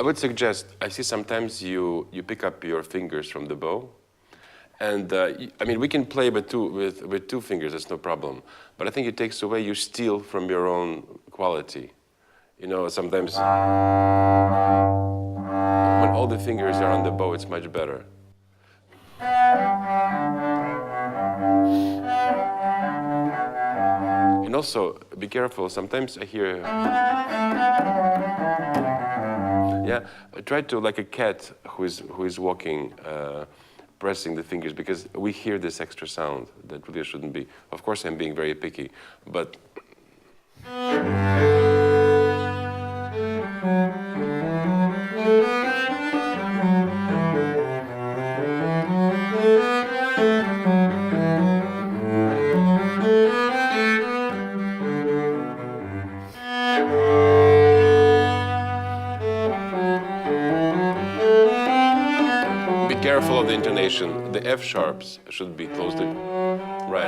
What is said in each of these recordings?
would suggest, I see sometimes you pick up your fingers from the bow, and I mean, we can play with two fingers, that's no problem. But I think it takes away, you steal from your own quality. You know, sometimes when all the fingers are on the bow, it's much better. And also, be careful, sometimes I hear, yeah, try to, like a cat who is walking, pressing the fingers, because we hear this extra sound that really shouldn't be. Of course, I'm being very picky, but careful of the intonation. The F sharps should be close to right.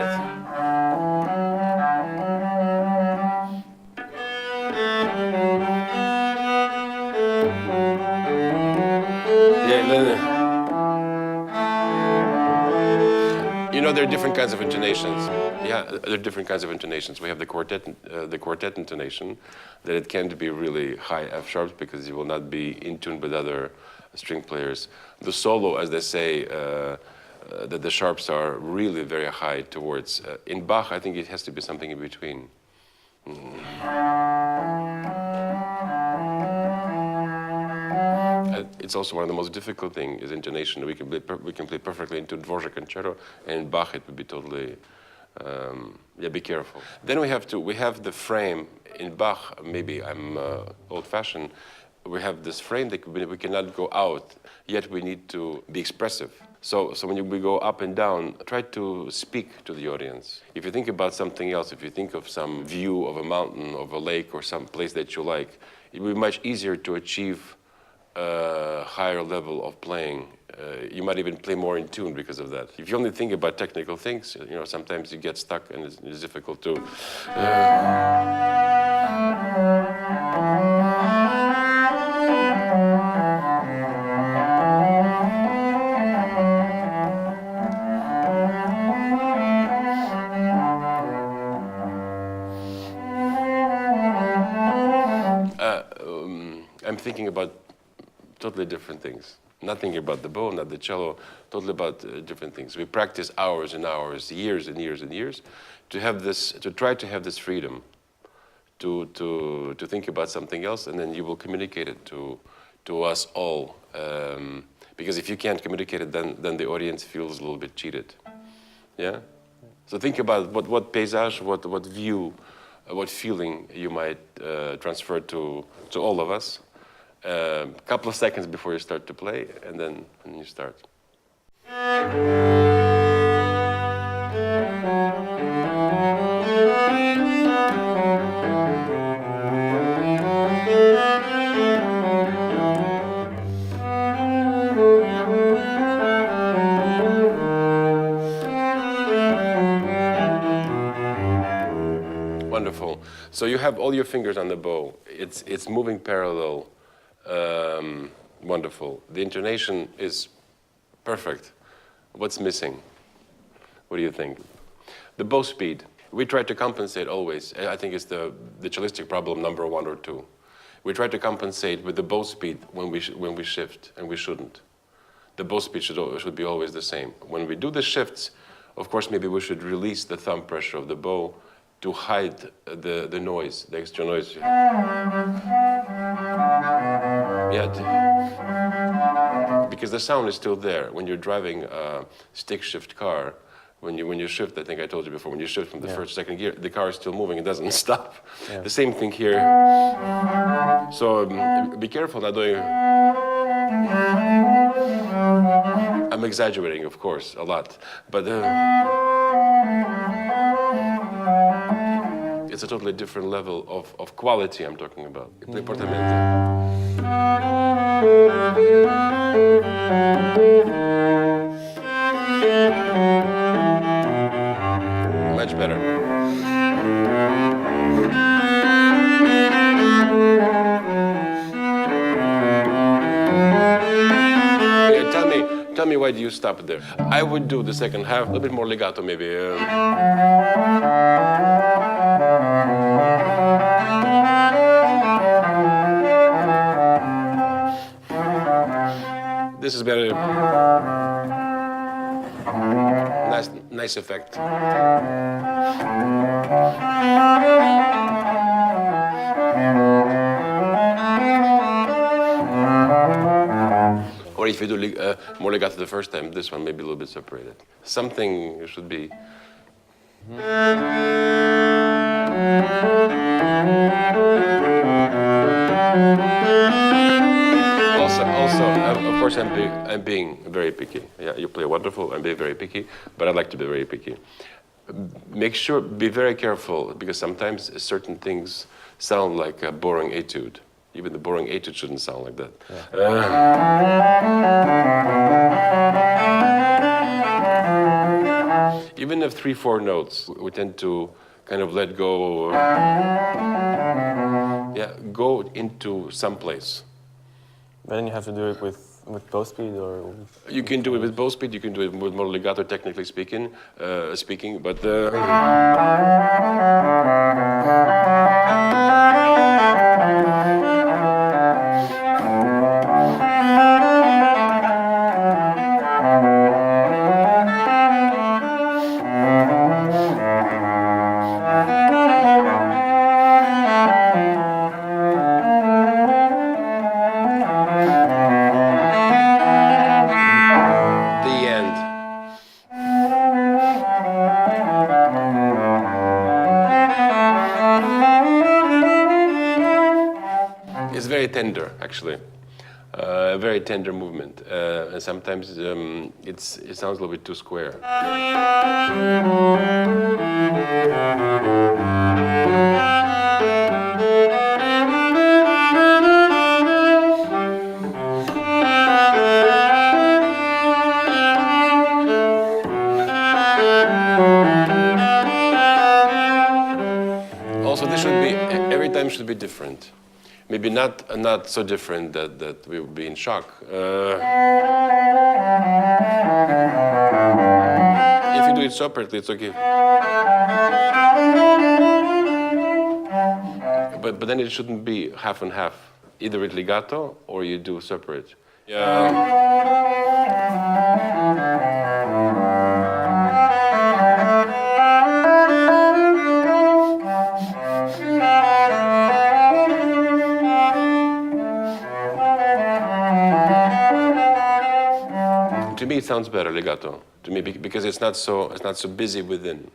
Yeah, you know, there are different kinds of intonations. Yeah, there are different kinds of intonations. We have the quartet intonation, that it can't be really high F sharps because you will not be in tune with other string players. The solo, as they say, that the sharps are really very high towards. In Bach, I think it has to be something in between. It's also one of the most difficult things is intonation. We can play perfectly into Dvorak concerto, and in Bach it would be totally. Yeah, be careful. Then we have the frame in Bach. Maybe I'm old-fashioned. We have this frame that we cannot go out, yet we need to be expressive. So when we go up and down, try to speak to the audience. If you think about something else, if you think of some view of a mountain, of a lake, or some place that you like, it will be much easier to achieve a higher level of playing. You might even play more in tune because of that. If you only think about technical things, you know, sometimes you get stuck and it's difficult to. I'm thinking about totally different things. Nothing about the bow, not the cello, totally about different things. We practice hours and hours, years and years and years, to try to have this freedom, to think about something else, and then you will communicate it to us all. Because if you can't communicate it, then the audience feels a little bit cheated. Yeah. So think about what paysage, what view, what feeling you might transfer to all of us. A couple of seconds before you start to play, and then you start. Wonderful. So you have all your fingers on the bow. It's moving parallel. Wonderful. The intonation is perfect. What's missing? What do you think? The bow speed. We try to compensate always. I think it's the cellistic problem number 1 or 2. We try to compensate with the bow speed when we shift, and we shouldn't. The bow speed should be always the same. When we do the shifts, of course, maybe we should release the thumb pressure of the bow to hide the noise, the extra noise. Yeah, because the sound is still there. When you're driving a stick shift car, when you shift, I think I told you before, when you shift from the first, second gear, the car is still moving, it doesn't stop. Yeah. The same thing here. So be careful not doing. I'm exaggerating, of course, a lot, but it's a totally different level of quality I'm talking about. Much better. tell me why do you stop there. I would do the second half a little bit more legato, maybe. This is very nice effect. Or if you do more legato the first time, this one may be a little bit separated. Something should be. Also, of course, I'm being very picky. Yeah, you play wonderful. I'm being very picky, but I like to be very picky. Make sure, be very careful, because sometimes certain things sound like a boring etude. Even the boring etude shouldn't sound like that. Yeah. Even if 3-4 notes, we tend to kind of let go. Yeah, go into some place. But then you have to do it with bow speed, or you can do it with bow speed. You can do it with more legato, technically speaking. But tender, actually, a very tender movement, and sometimes it sounds a little bit too square. Also, this should be every time should be different. Maybe not so different that we would be in shock. If you do it separately, it's okay. But then it shouldn't be half and half. Either with legato or you do separate. Yeah. To me, it sounds better legato. To me, because it's not so busy within.